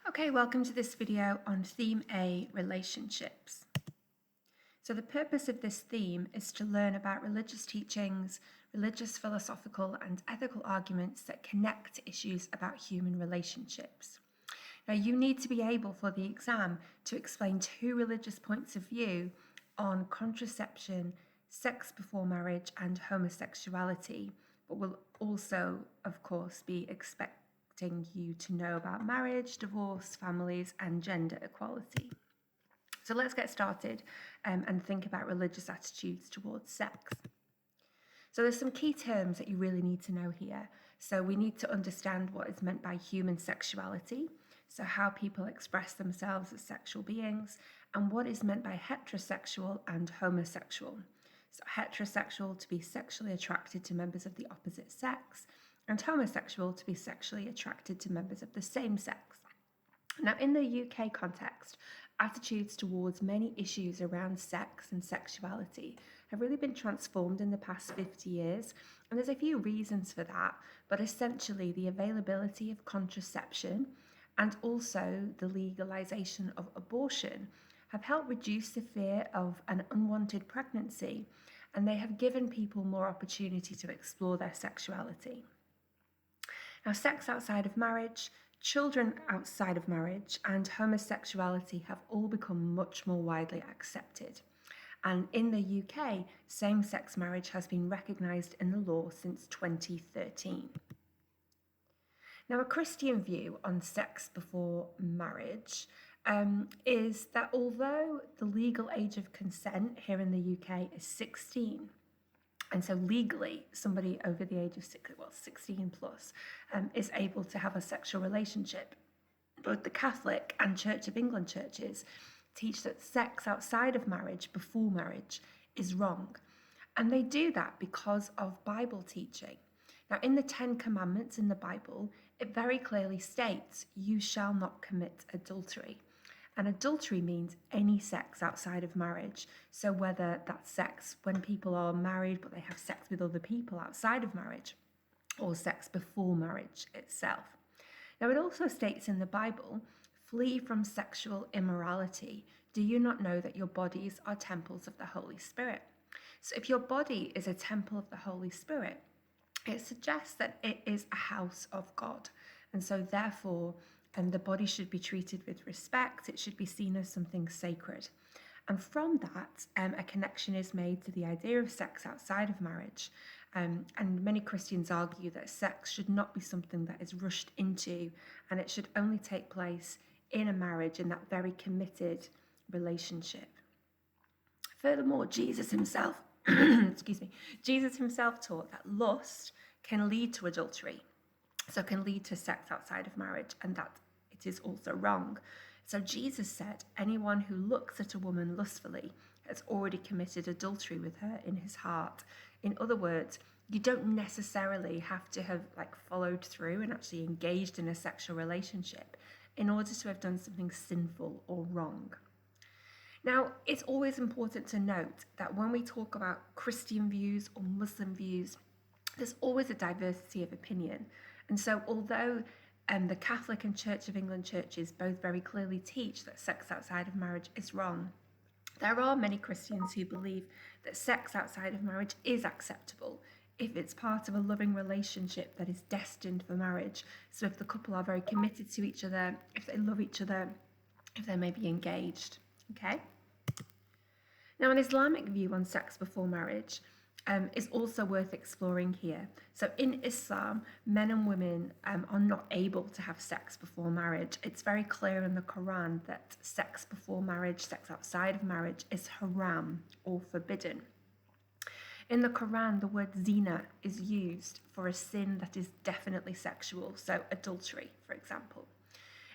Okay, welcome to this video on Theme A, relationships. So the purpose of this theme is to learn about religious teachings, religious, philosophical and ethical arguments that connect to issues about human relationships. Now you need to be able for the exam to explain two religious points of view on contraception, sex before marriage and homosexuality, but will also, of course, be expecting you to know about marriage, divorce, families and gender equality. So let's get started and think about religious attitudes towards sex. So there's some key terms that you really need to know here. So we need to understand what is meant by human sexuality, so how people express themselves as sexual beings, and what is meant by heterosexual and homosexual. So heterosexual to be sexually attracted to members of the opposite sex, and homosexual to be sexually attracted to members of the same sex. Now, in the UK context, attitudes towards many issues around sex and sexuality have really been transformed in the past 50 years, and there's a few reasons for that, but essentially the availability of contraception and also the legalization of abortion have helped reduce the fear of an unwanted pregnancy, and they have given people more opportunity to explore their sexuality. Now, sex outside of marriage, children outside of marriage, and homosexuality have all become much more widely accepted. And in the UK, same-sex marriage has been recognised in the law since 2013. Now, a Christian view on sex before marriage is that although the legal age of consent here in the UK is 16, and so legally somebody over the age of 16 plus is able to have a sexual relationship, both the Catholic and Church of England churches teach that sex outside of marriage, before marriage, is wrong. And they do that because of Bible teaching. Now, in the 10 Commandments in the Bible, it very clearly states, "You shall not commit adultery." And adultery means any sex outside of marriage. So whether that's sex when people are married but they have sex with other people outside of marriage, or sex before marriage itself. Now, it also states in the Bible, "Flee from sexual immorality. Do you not know that your bodies are temples of the Holy Spirit?" So if your body is a temple of the Holy Spirit, it suggests that it is a house of God. And so therefore, the body should be treated with respect. It should be seen as something sacred. And from that, a connection is made to the idea of sex outside of marriage. And many Christians argue that sex should not be something that is rushed into, and it should only take place in a marriage, in that very committed relationship. Furthermore, Jesus himself Jesus himself taught that lust can lead to adultery, so can lead to sex outside of marriage, and that it is also wrong. So Jesus said, anyone who looks at a woman lustfully has already committed adultery with her in his heart. In other words, you don't necessarily have to have followed through and actually engaged in a sexual relationship in order to have done something sinful or wrong. Now, it's always important to note that when we talk about Christian views or Muslim views, there's always a diversity of opinion. And so although the Catholic and Church of England churches both very clearly teach that sex outside of marriage is wrong, there are many Christians who believe that sex outside of marriage is acceptable if it's part of a loving relationship that is destined for marriage. So if the couple are very committed to each other, if they love each other, if they may be engaged. Okay? Now, an Islamic view on sex before marriage is also worth exploring here. So in Islam, men and women are not able to have sex before marriage. It's very clear in the Quran that sex before marriage, sex outside of marriage, is haram or forbidden. In the Quran, the word zina is used for a sin that is definitely sexual, so adultery, for example.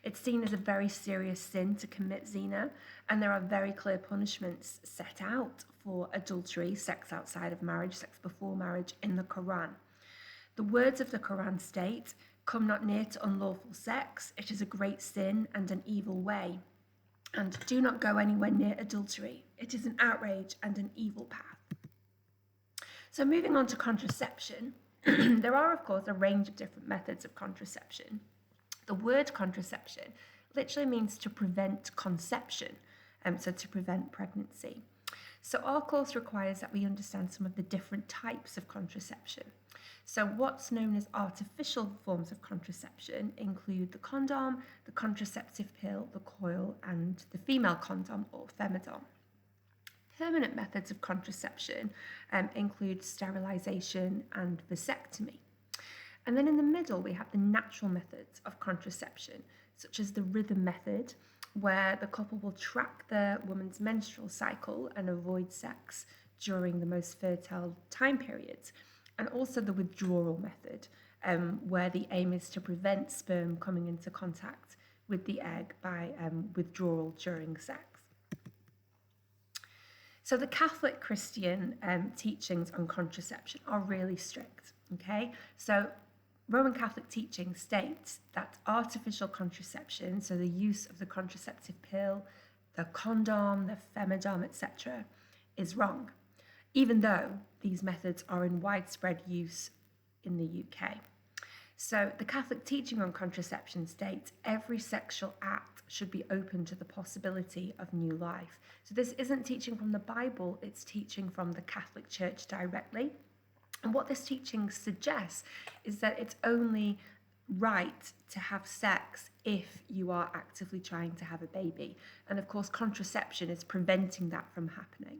It's seen as a very serious sin to commit zina, and there are very clear punishments set out for adultery, sex outside of marriage, sex before marriage in the Quran. The words of the Quran state, "Come not near to unlawful sex, it is a great sin and an evil way. And do not go anywhere near adultery, it is an outrage and an evil path." So moving on to contraception, there are of course a range of different methods of contraception. The word contraception literally means to prevent conception, so to prevent pregnancy. So our course requires that we understand some of the different types of contraception. So what's known as artificial forms of contraception include the condom, the contraceptive pill, the coil, and the female condom or femidom. Permanent methods of contraception include sterilization and vasectomy. And then in the middle, we have the natural methods of contraception, such as the rhythm method, where the couple will track the woman's menstrual cycle and avoid sex during the most fertile time periods, and also the withdrawal method, where the aim is to prevent sperm coming into contact with the egg by withdrawal during sex. So the Catholic Christian teachings on contraception are really strict, okay? So Roman Catholic teaching states that artificial contraception, so the use of the contraceptive pill, the condom, the femidom, etc., is wrong, even though these methods are in widespread use in the UK. So the Catholic teaching on contraception states every sexual act should be open to the possibility of new life. So this isn't teaching from the Bible, it's teaching from the Catholic Church directly. And what this teaching suggests is that it's only right to have sex if you are actively trying to have a baby. And of course, contraception is preventing that from happening.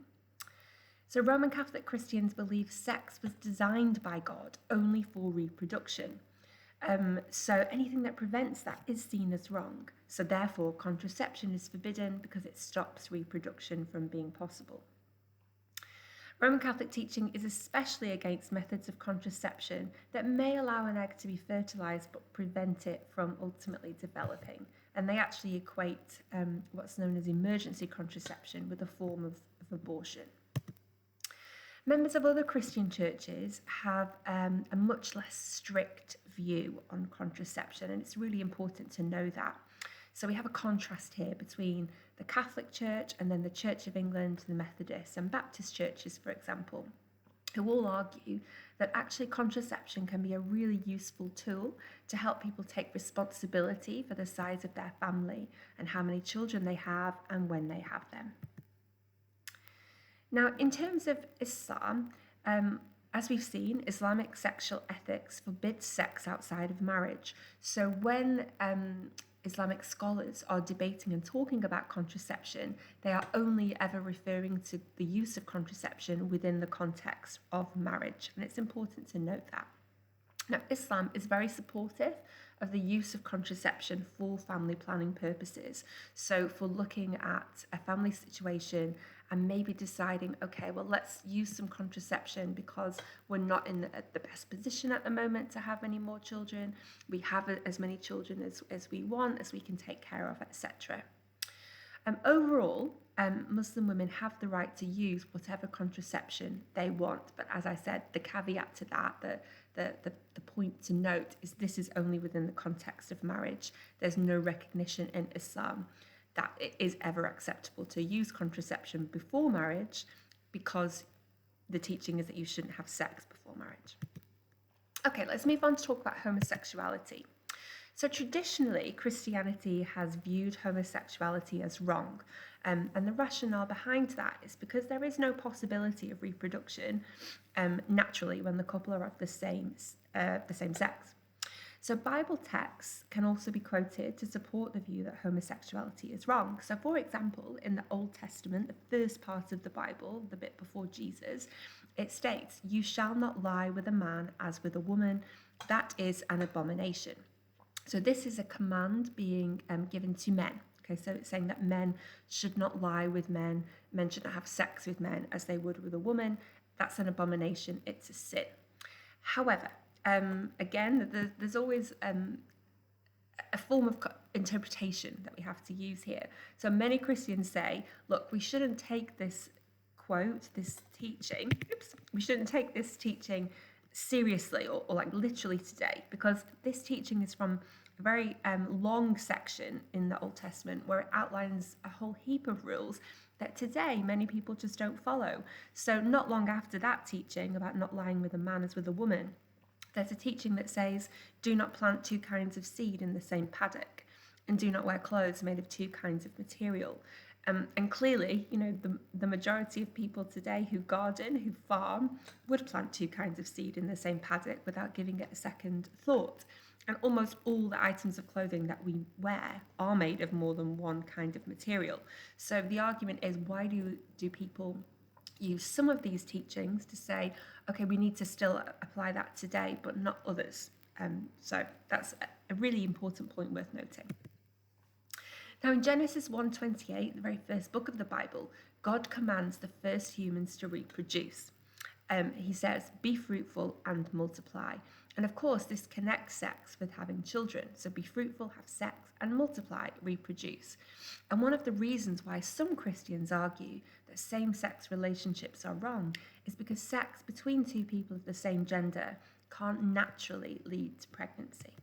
So Roman Catholic Christians believe sex was designed by God only for reproduction. So anything that prevents that is seen as wrong. So therefore, contraception is forbidden because it stops reproduction from being possible. Roman Catholic teaching is especially against methods of contraception that may allow an egg to be fertilized but prevent it from ultimately developing. And they actually equate what's known as emergency contraception with a form of abortion. Members of other Christian churches have a much less strict view on contraception, and it's really important to know that. So we have a contrast here between the Catholic Church and then the Church of England, the Methodist and Baptist churches, for example, who all argue that actually contraception can be a really useful tool to help people take responsibility for the size of their family and how many children they have and when they have them. Now, in terms of Islam, as we've seen, Islamic sexual ethics forbids sex outside of marriage. So when Islamic scholars are debating and talking about contraception, they are only ever referring to the use of contraception within the context of marriage. And it's important to note that. Now, Islam is very supportive of the use of contraception for family planning purposes. So for looking at a family situation and maybe deciding, okay, well, let's use some contraception because we're not in the best position at the moment to have any more children. We have as many children as we want, as we can take care of, etc. Overall, Muslim women have the right to use whatever contraception they want. But as I said, the caveat to that, the point to note is this is only within the context of marriage. There's no recognition in Islam that it is ever acceptable to use contraception before marriage, because the teaching is that you shouldn't have sex before marriage. Okay, let's move on to talk about homosexuality. So traditionally, Christianity has viewed homosexuality as wrong, and the rationale behind that is because there is no possibility of reproduction naturally when the couple are of the same sex. So Bible texts can also be quoted to support the view that homosexuality is wrong. So for example, in the Old Testament, the first part of the Bible, the bit before Jesus, it states, "You shall not lie with a man as with a woman. That is an abomination." So this is a command being given to men. Okay, so it's saying that men should not lie with men. Men should not have sex with men as they would with a woman. That's an abomination. It's a sin. However, again, there's always a form of interpretation that we have to use here. So many Christians say, look, we shouldn't take this quote, this teaching, we shouldn't take this teaching seriously or like literally today, because this teaching is from a very long section in the Old Testament where it outlines a whole heap of rules that today many people just don't follow. So not long after that teaching about not lying with a man as with a woman, there's a teaching that says, do not plant two kinds of seed in the same paddock. and do not wear clothes made of two kinds of material. And clearly, the majority of people today who garden, who farm, would plant two kinds of seed in the same paddock without giving it a second thought. And almost all the items of clothing that we wear are made of more than one kind of material. So the argument is, why do people use some of these teachings to say, okay, we need to still apply that today, but not others? So that's a really important point worth noting. Now in Genesis 1:28, the very first book of the Bible, God commands the first humans to reproduce. He says, be fruitful and multiply. And of course, this connects sex with having children. So be fruitful, have sex, and multiply, reproduce. And one of the reasons why some Christians argue that same-sex relationships are wrong is because sex between two people of the same gender can't naturally lead to pregnancy.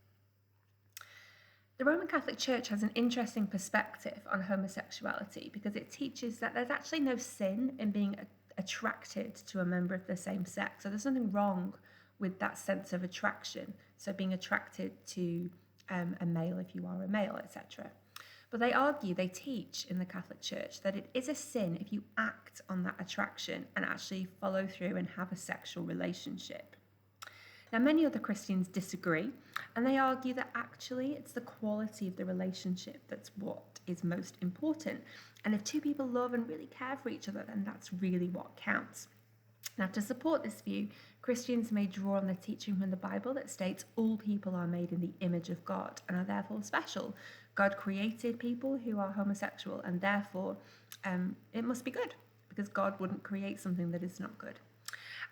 The Roman Catholic Church has an interesting perspective on homosexuality because it teaches that there's actually no sin in being attracted to a member of the same sex. So there's nothing wrong with that sense of attraction. So being attracted to a male if you are a male, etc. But they teach in the Catholic Church that it is a sin if you act on that attraction and actually follow through and have a sexual relationship. Now, many other Christians disagree, and they argue that actually it's the quality of the relationship that's what is most important. And if two people love and really care for each other, then that's really what counts. Now, to support this view, Christians may draw on the teaching from the Bible that states all people are made in the image of God and are therefore special. God created people who are homosexual, and therefore it must be good, because God wouldn't create something that is not good.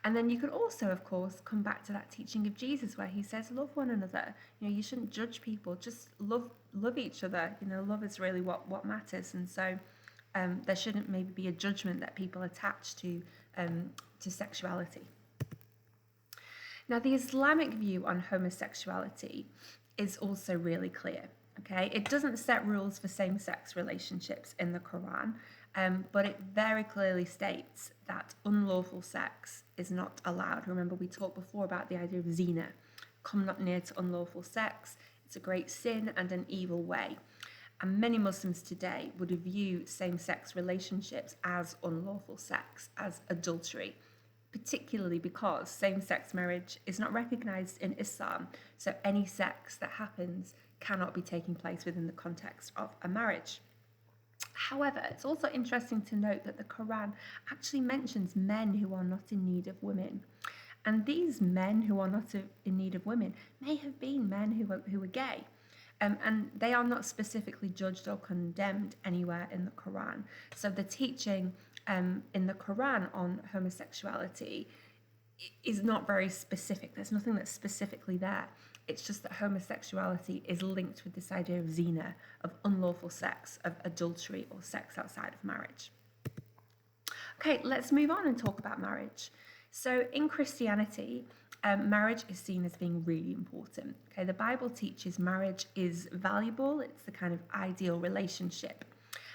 And then you could also, of course, come back to that teaching of Jesus where he says, love one another. You shouldn't judge people, just love each other. Love is really what matters. And so there shouldn't maybe be a judgment that people attach to sexuality. Now, the Islamic view on homosexuality is also really clear. Okay, it doesn't set rules for same-sex relationships in the Quran, but it very clearly states that unlawful sex is not allowed. Remember, we talked before about the idea of zina. Come not near to unlawful sex. It's a great sin and an evil way. And many Muslims today would view same-sex relationships as unlawful sex, as adultery, particularly because same-sex marriage is not recognized in Islam. So any sex that happens cannot be taking place within the context of a marriage. However, it's also interesting to note that the Quran actually mentions men who are not in need of women. And these men who are not in need of women may have been men who were gay. And they are not specifically judged or condemned anywhere in the Quran. So the teaching in the Quran on homosexuality is not very specific. There's nothing that's specifically there. It's just that homosexuality is linked with this idea of zina, of unlawful sex, of adultery or sex outside of marriage. Okay, let's move on and talk about marriage. So in Christianity, marriage is seen as being really important. Okay, the Bible teaches marriage is valuable. It's the kind of ideal relationship.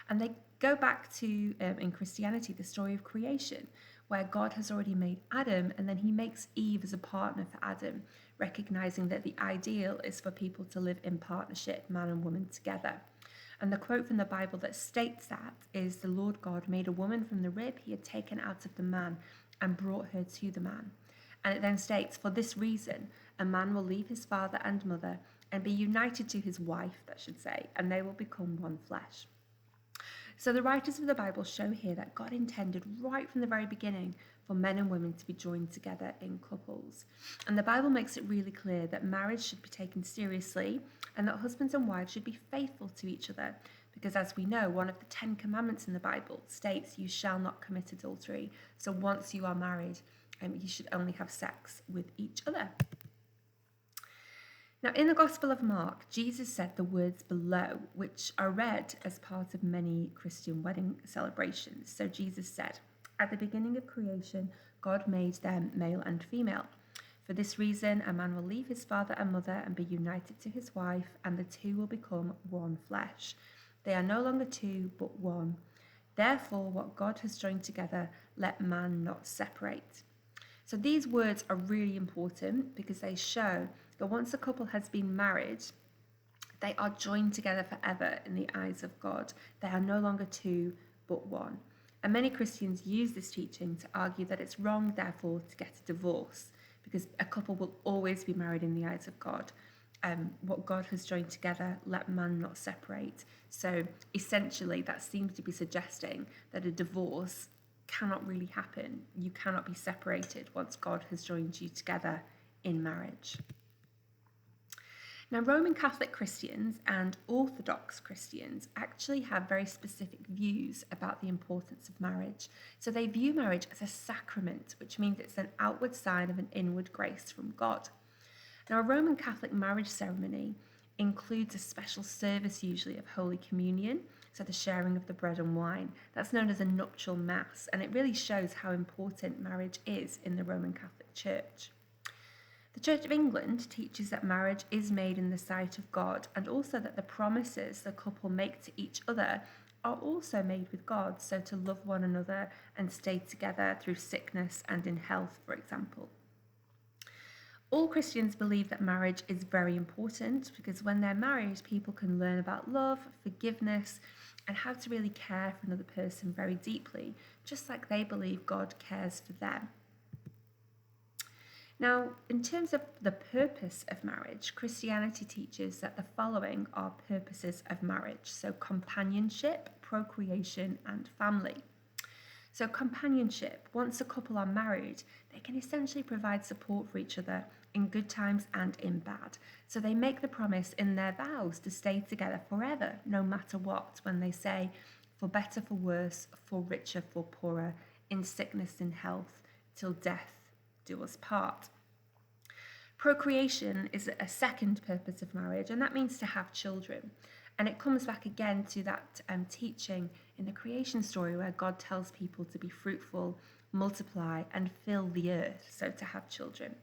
And they go back to, in Christianity, the story of creation, where God has already made Adam, and then he makes Eve as a partner for Adam, recognizing that the ideal is for people to live in partnership, man and woman together. And the quote from the Bible that states that is, the Lord God made a woman from the rib he had taken out of the man and brought her to the man. And it then states, for this reason, a man will leave his father and mother and be united to his wife, that should say, and they will become one flesh. So the writers of the Bible show here that God intended right from the very beginning for men and women to be joined together in couples. And the Bible makes it really clear that marriage should be taken seriously and that husbands and wives should be faithful to each other. Because as we know, one of the 10 commandments in the Bible states you shall not commit adultery. So once you are married, you should only have sex with each other. Now, in the Gospel of Mark, Jesus said the words below, which are read as part of many Christian wedding celebrations. So Jesus said, at the beginning of creation, God made them male and female. For this reason, a man will leave his father and mother and be united to his wife, and the two will become one flesh. They are no longer two, but one. Therefore, what God has joined together, let man not separate. So these words are really important because they show that once a couple has been married, They are joined together forever in the eyes of God. They are no longer two, but one. And many Christians use this teaching to argue that it's wrong, therefore, to get a divorce, because a couple will always be married in the eyes of God. What God has joined together, let man not separate. So essentially, that seems to be suggesting that a divorce cannot really happen. You cannot be separated once God has joined you together in marriage. Now, Roman Catholic Christians and Orthodox Christians actually have very specific views about the importance of marriage. So they view marriage as a sacrament, which means it's an outward sign of an inward grace from God. Now, a Roman Catholic marriage ceremony includes a special service, usually of Holy Communion, so the sharing of the bread and wine. That's known as a nuptial mass, and it really shows how important marriage is in the Roman Catholic Church. The Church of England teaches that marriage is made in the sight of God, and also that the promises the couple make to each other are also made with God, so to love one another and stay together through sickness and in health, for example. All Christians believe that marriage is very important because when they're married, people can learn about love, forgiveness, and how to really care for another person very deeply, just like they believe God cares for them. Now, in terms of the purpose of marriage, Christianity teaches that the following are purposes of marriage: so companionship, procreation, and family. So companionship, once a couple are married, they can essentially provide support for each other in good times and in bad. So they make the promise in their vows to stay together forever, no matter what, when they say, for better, for worse, for richer, for poorer, in sickness, in health, till death do us part. Procreation is a second purpose of marriage, and that means to have children. And it comes back again to that teaching in the creation story where God tells people to be fruitful, multiply, and fill the earth, so to have children.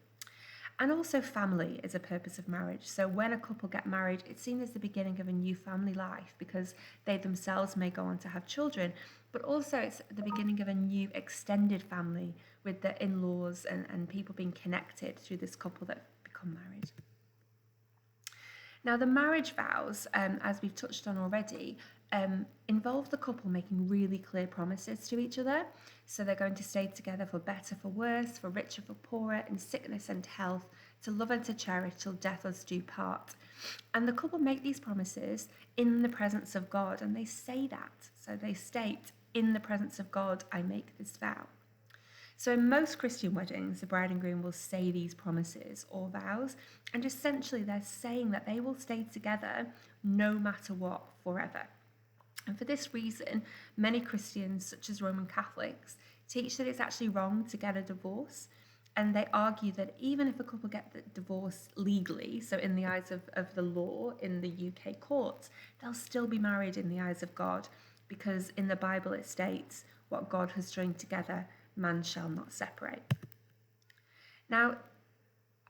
And also family is a purpose of marriage. So when a couple get married, it's seen as the beginning of a new family life because they themselves may go on to have children, but also it's the beginning of a new extended family with the in-laws and people being connected through this couple that become married. Now, the marriage vows, as we've touched on already, involve the couple making really clear promises to each other. So they're going to stay together for better, for worse, for richer, for poorer, in sickness and health, to love and to cherish till death us do part. And the couple make these promises in the presence of God, and they say that. So they state, in the presence of God, I make this vow. So in most Christian weddings, the bride and groom will say these promises or vows, and essentially they're saying that they will stay together no matter what forever. And for this reason, many Christians, such as Roman Catholics, teach that it's actually wrong to get a divorce, and they argue that even if a couple get the divorce legally, so in the eyes of the law in the UK courts, they'll still be married in the eyes of God, because in the Bible it states, what God has joined together, man shall not separate. Now,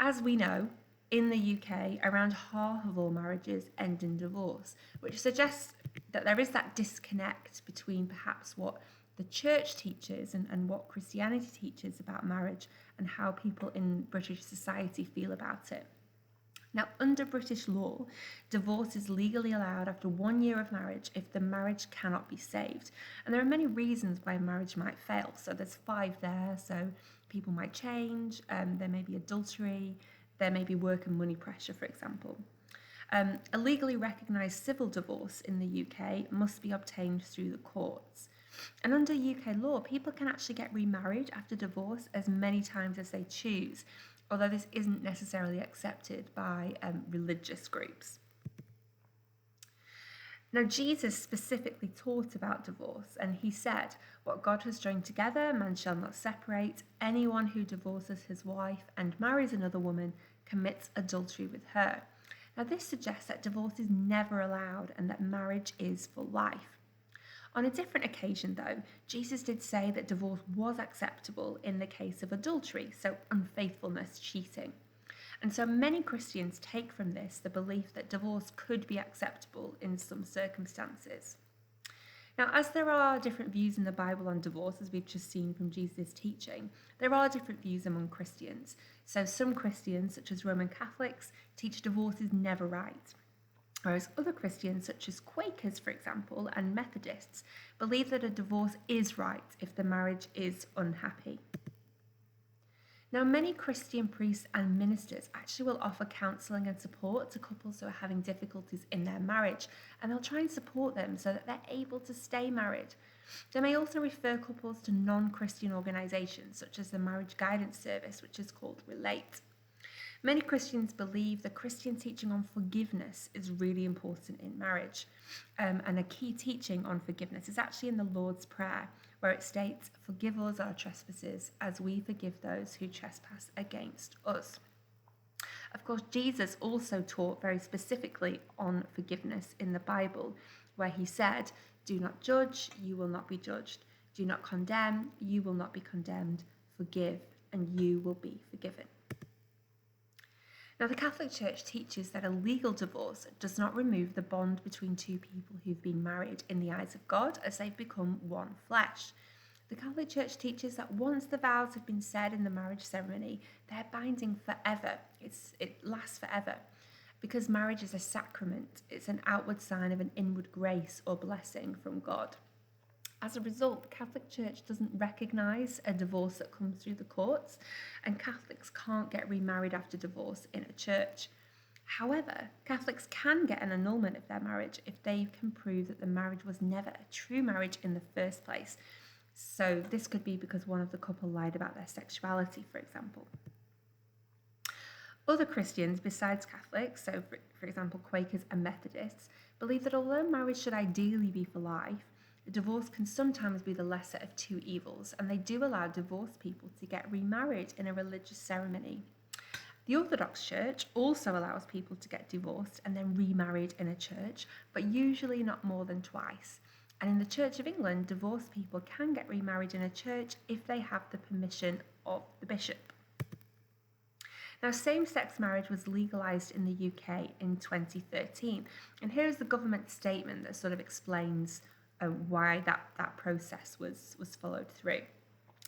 as we know, in the UK, around half of all marriages end in divorce, which suggests that there is that disconnect between perhaps what the church teaches and what Christianity teaches about marriage and how people in British society feel about it. Now, under British law, divorce is legally allowed after 1 year of marriage if the marriage cannot be saved. And there are many reasons why marriage might fail. So there's 5 there. So people might change, there may be adultery, there may be work and money pressure, for example. A legally recognised civil divorce in the UK must be obtained through the courts. And under UK law, people can actually get remarried after divorce as many times as they choose, although this isn't necessarily accepted by religious groups. Now, Jesus specifically taught about divorce, and he said, what God has joined together, man shall not separate. Anyone who divorces his wife and marries another woman commits adultery with her. Now, this suggests that divorce is never allowed and that marriage is for life. On a different occasion, though, Jesus did say that divorce was acceptable in the case of adultery, so unfaithfulness, cheating. And so many Christians take from this the belief that divorce could be acceptable in some circumstances. Now, as there are different views in the Bible on divorce, as we've just seen from Jesus' teaching, there are different views among Christians. So some Christians, such as Roman Catholics, teach divorce is never right. Whereas other Christians, such as Quakers, for example, and Methodists, believe that a divorce is right if the marriage is unhappy. Now, many Christian priests and ministers actually will offer counselling and support to couples who are having difficulties in their marriage, and they'll try and support them so that they're able to stay married. They may also refer couples to non-Christian organisations, such as the Marriage Guidance Service, which is called Relate. Many Christians believe the Christian teaching on forgiveness is really important in marriage. And a key teaching on forgiveness is actually in the Lord's Prayer, where it states, "Forgive us our trespasses as we forgive those who trespass against us." Of course, Jesus also taught very specifically on forgiveness in the Bible, where he said, "Do not judge, you will not be judged. Do not condemn, you will not be condemned. Forgive, and you will be forgiven." Now, the Catholic Church teaches that a legal divorce does not remove the bond between two people who've been married in the eyes of God, as they've become one flesh. The Catholic Church teaches that once the vows have been said in the marriage ceremony, they're binding forever. It lasts forever. Because marriage is a sacrament, it's an outward sign of an inward grace or blessing from God. As a result, the Catholic Church doesn't recognise a divorce that comes through the courts, and Catholics can't get remarried after divorce in a church. However, Catholics can get an annulment of their marriage if they can prove that the marriage was never a true marriage in the first place. So this could be because one of the couple lied about their sexuality, for example. Other Christians besides Catholics, so for example Quakers and Methodists, believe that although marriage should ideally be for life, divorce can sometimes be the lesser of two evils, and they do allow divorced people to get remarried in a religious ceremony. The Orthodox Church also allows people to get divorced and then remarried in a church, but usually not more than twice. And in the Church of England, divorced people can get remarried in a church if they have the permission of the bishop. Now, same-sex marriage was legalised in the UK in 2013, and here's the government statement that sort of explains why that process was followed through.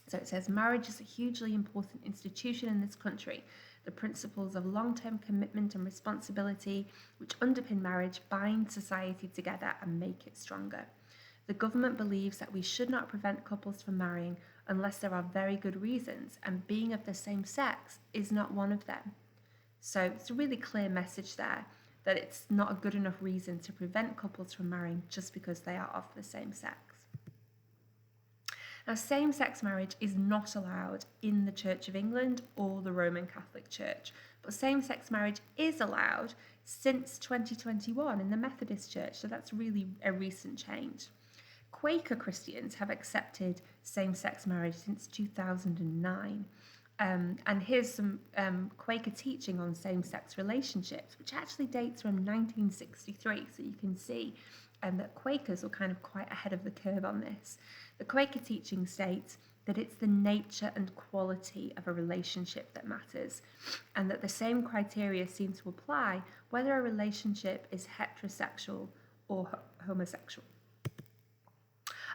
So it says, "Marriage is a hugely important institution in this country. The principles of long-term commitment and responsibility which underpin marriage bind society together and make it stronger. The government believes that we should not prevent couples from marrying unless there are very good reasons, and being of the same sex is not one of them." So it's a really clear message there that it's not a good enough reason to prevent couples from marrying just because they are of the same sex. Now, same-sex marriage is not allowed in the Church of England or the Roman Catholic Church, but same-sex marriage is allowed since 2021 in the Methodist Church, so that's really a recent change. Quaker Christians have accepted same-sex marriage since 2009. And here's some Quaker teaching on same-sex relationships, which actually dates from 1963. So you can see that Quakers were kind of quite ahead of the curve on this. The Quaker teaching states that it's the nature and quality of a relationship that matters, and that the same criteria seem to apply whether a relationship is heterosexual or homosexual.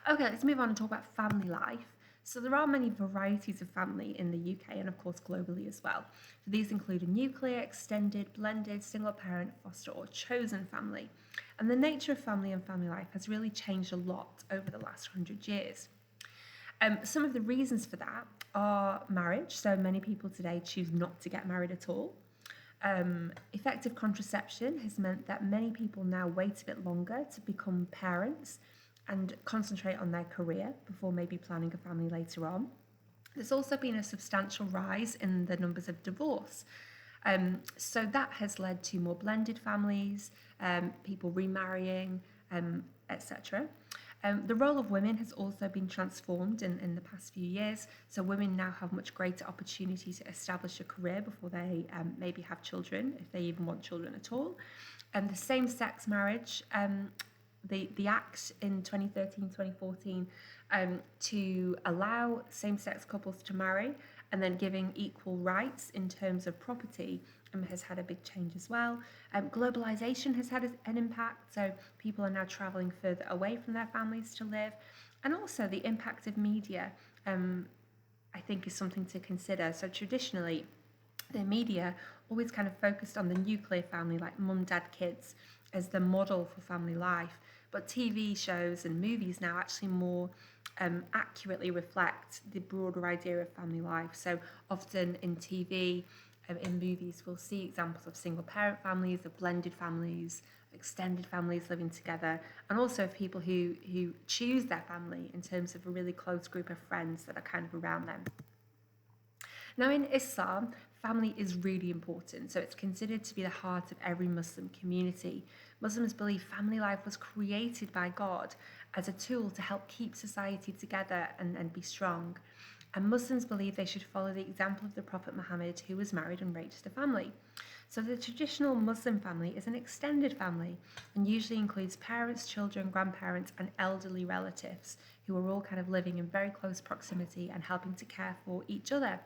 Okay, let's move on and talk about family life. So there are many varieties of family in the UK and of course globally as well. So these include a nuclear, extended, blended, single parent, foster or chosen family. And the nature of family and family life has really changed a lot over the last 100 years. Some of the reasons for that are marriage. So many people today choose not to get married at all. Effective contraception has meant that many people now wait a bit longer to become parents and concentrate on their career before maybe planning a family later on. There's also been a substantial rise in the numbers of divorce. So that has led to more blended families, people remarrying, etc. The role of women has also been transformed in the past few years. So women now have much greater opportunity to establish a career before they maybe have children, if they even want children at all. The same-sex marriage, the Act in 2013-2014 to allow same-sex couples to marry and then giving equal rights in terms of property has had a big change as well. Globalization has had an impact, so people are now traveling further away from their families to live. And also the impact of media, I think, is something to consider. So traditionally, the media always kind of focused on the nuclear family, like mum, dad, kids. as the model for family life, but TV shows and movies now actually more accurately reflect the broader idea of family life. So often in TV, in movies, we'll see examples of single parent families, of blended families, extended families living together, and also of people who choose their family in terms of a really close group of friends that are kind of around them. Now in Islam, family is really important, so it's considered to be the heart of every Muslim community. Muslims believe family life was created by God as a tool to help keep society together and be strong. And Muslims believe they should follow the example of the Prophet Muhammad, who was married and raised a family. So the traditional Muslim family is an extended family and usually includes parents, children, grandparents, and elderly relatives who are all kind of living in very close proximity and helping to care for each other.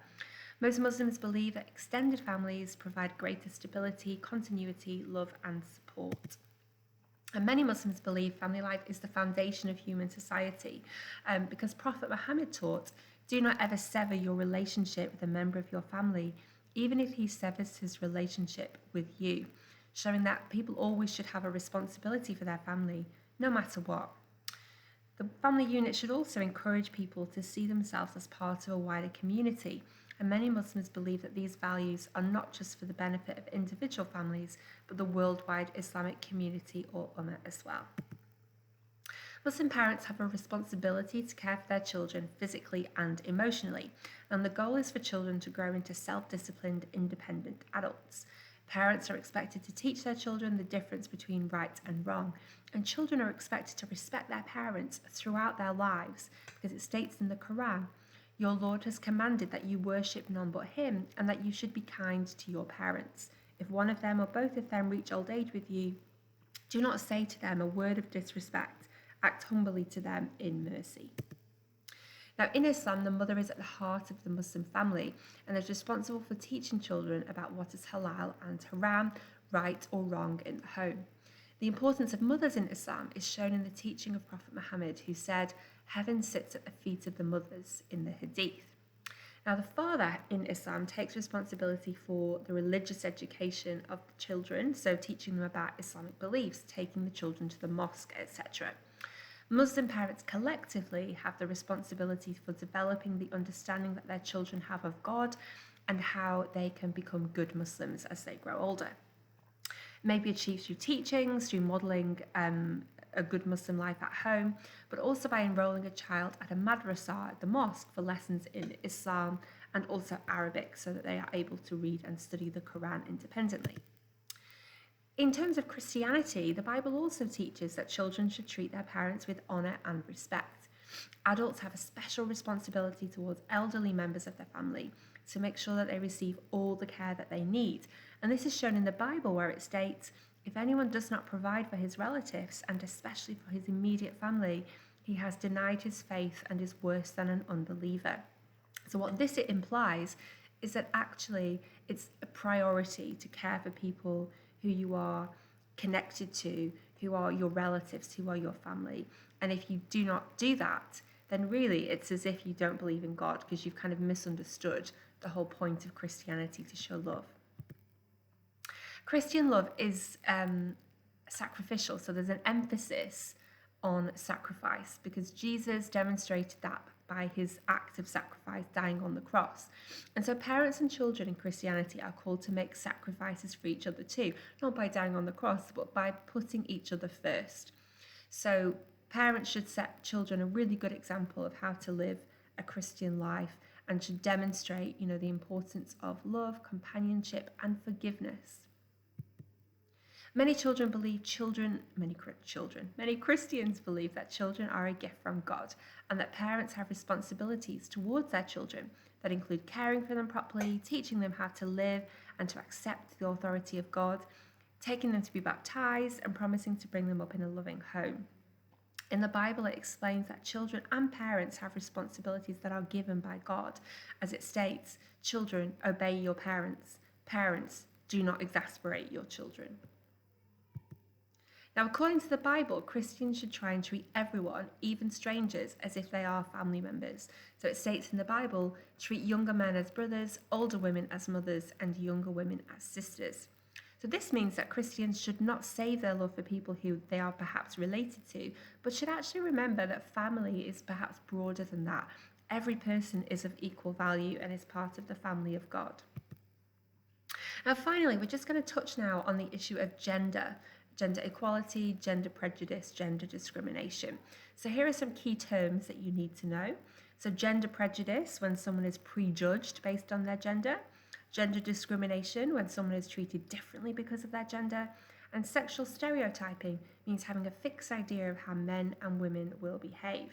Most Muslims believe that extended families provide greater stability, continuity, love, and support. And many Muslims believe family life is the foundation of human society because Prophet Muhammad taught, do not ever sever your relationship with a member of your family, even if he severs his relationship with you, showing that people always should have a responsibility for their family, no matter what. The family unit should also encourage people to see themselves as part of a wider community, and many Muslims believe that these values are not just for the benefit of individual families, but the worldwide Islamic community or ummah as well. Muslim parents have a responsibility to care for their children physically and emotionally, and the goal is for children to grow into self-disciplined, independent adults. Parents are expected to teach their children the difference between right and wrong, and children are expected to respect their parents throughout their lives, because it states in the Quran, your Lord has commanded that you worship none but him, and that you should be kind to your parents. If one of them or both of them reach old age with you, do not say to them a word of disrespect. Act humbly to them in mercy. Now, in Islam, the mother is at the heart of the Muslim family and is responsible for teaching children about what is halal and haram, right or wrong in the home. The importance of mothers in Islam is shown in the teaching of Prophet Muhammad, who said, heaven sits at the feet of the mothers in the hadith. Now, the father in Islam takes responsibility for the religious education of the children, so teaching them about Islamic beliefs, taking the children to the mosque, etc. Muslim parents collectively have the responsibility for developing the understanding that their children have of God and how they can become good Muslims as they grow older. It may be achieved through teachings, through modelling a good Muslim life at home, but also by enrolling a child at a madrasa at the mosque for lessons in Islam and also Arabic so that they are able to read and study the Quran independently. In terms of Christianity, the Bible also teaches that children should treat their parents with honour and respect. Adults have a special responsibility towards elderly members of their family to make sure that they receive all the care that they need. And this is shown in the Bible, where it states, if anyone does not provide for his relatives, and especially for his immediate family, he has denied his faith and is worse than an unbeliever. So what this implies is that actually it's a priority to care for people who you are connected to, who are your relatives, who are your family. And if you do not do that, then really it's as if you don't believe in God, because you've kind of misunderstood the whole point of Christianity, to show love. Christian love is sacrificial, so there's an emphasis on sacrifice, because Jesus demonstrated that by his act of sacrifice, dying on the cross. And so parents and children in Christianity are called to make sacrifices for each other too, not by dying on the cross, but by putting each other first. So parents should set children a really good example of how to live a Christian life and should demonstrate, the importance of love, companionship, and forgiveness. Many Christians believe that children are a gift from God, and that parents have responsibilities towards their children that include caring for them properly, teaching them how to live and to accept the authority of God, taking them to be baptized, and promising to bring them up in a loving home. In the Bible, it explains that children and parents have responsibilities that are given by God. As it states, children, obey your parents. Parents, do not exasperate your children. Now, according to the Bible, Christians should try and treat everyone, even strangers, as if they are family members. So it states in the Bible, treat younger men as brothers, older women as mothers, and younger women as sisters. So this means that Christians should not save their love for people who they are perhaps related to, but should actually remember that family is perhaps broader than that. Every person is of equal value and is part of the family of God. Now, finally, we're just going to touch now on the issue of gender equality, gender prejudice, gender discrimination. So here are some key terms that you need to know. So gender prejudice, when someone is prejudged based on their gender. Gender discrimination, when someone is treated differently because of their gender. And sexual stereotyping means having a fixed idea of how men and women will behave.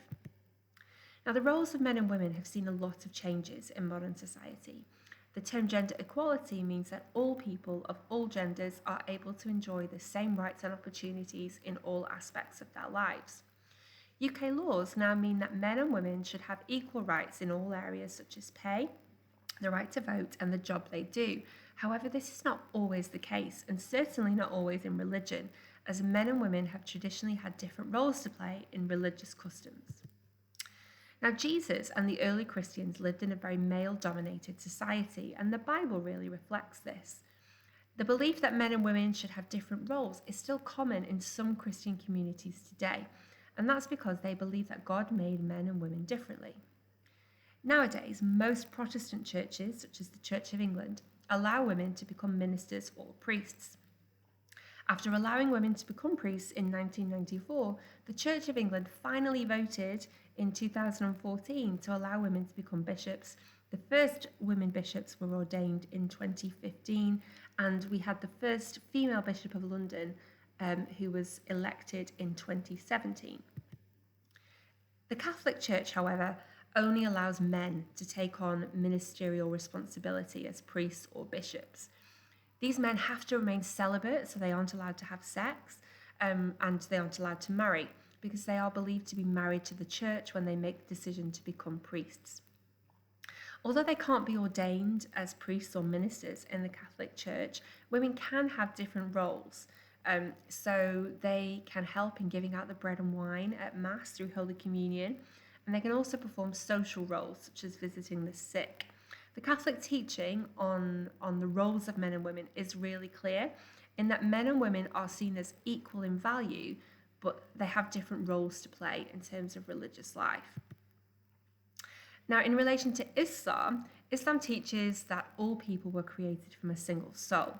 Now, the roles of men and women have seen a lot of changes in modern society. The term gender equality means that all people of all genders are able to enjoy the same rights and opportunities in all aspects of their lives. UK laws now mean that men and women should have equal rights in all areas such as pay, the right to vote, and the job they do. However, this is not always the case, and certainly not always in religion, as men and women have traditionally had different roles to play in religious customs. Now, Jesus and the early Christians lived in a very male-dominated society, and the Bible really reflects this. The belief that men and women should have different roles is still common in some Christian communities today, and that's because they believe that God made men and women differently. Nowadays, most Protestant churches, such as the Church of England, allow women to become ministers or priests. After allowing women to become priests in 1994, the Church of England finally voted in 2014 to allow women to become bishops. The first women bishops were ordained in 2015, and we had the first female Bishop of London who was elected in 2017. The Catholic Church, however, only allows men to take on ministerial responsibility as priests or bishops. These men have to remain celibate, so they aren't allowed to have sex, and they aren't allowed to marry, because they are believed to be married to the church when they make the decision to become priests. Although they can't be ordained as priests or ministers in the Catholic Church, women can have different roles. So they can help in giving out the bread and wine at Mass through Holy Communion, and they can also perform social roles, such as visiting the sick. The Catholic teaching on the roles of men and women is really clear, in that men and women are seen as equal in value, but they have different roles to play in terms of religious life. Now, in relation to Islam, Islam teaches that all people were created from a single soul.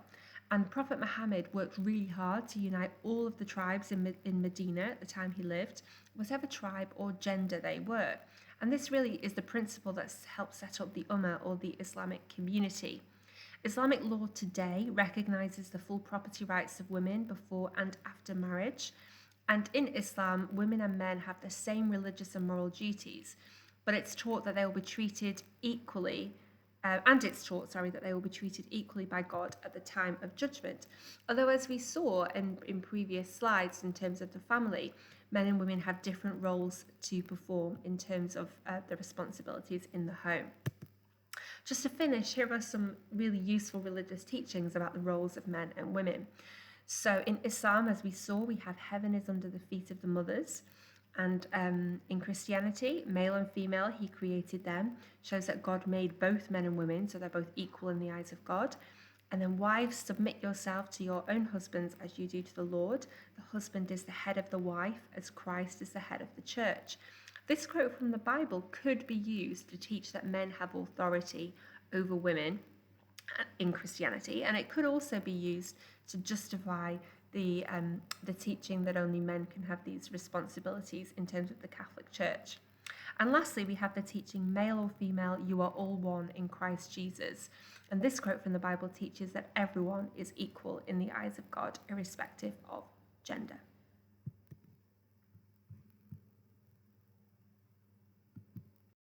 And Prophet Muhammad worked really hard to unite all of the tribes in Medina at the time he lived, whatever tribe or gender they were. And this really is the principle that's helped set up the Ummah, or the Islamic community. Islamic law today recognises the full property rights of women before and after marriage. And in Islam, women and men have the same religious and moral duties, but it's taught that they will be treated equally. That they will be treated equally by God at the time of judgment. Although, as we saw in previous slides in terms of the family, men and women have different roles to perform in terms of the responsibilities in the home. Just to finish, here are some really useful religious teachings about the roles of men and women. So in Islam, as we saw, we have heaven is under the feet of the mothers. And in Christianity, male and female, he created them, shows that God made both men and women, so they're both equal in the eyes of God. And then wives, submit yourself to your own husbands as you do to the Lord. The husband is the head of the wife, as Christ is the head of the church. This quote from the Bible could be used to teach that men have authority over women in Christianity, and it could also be used to justify the teaching that only men can have these responsibilities in terms of the Catholic Church. And lastly, we have the teaching, male or female, you are all one in Christ Jesus. And this quote from the Bible teaches that everyone is equal in the eyes of God, irrespective of gender.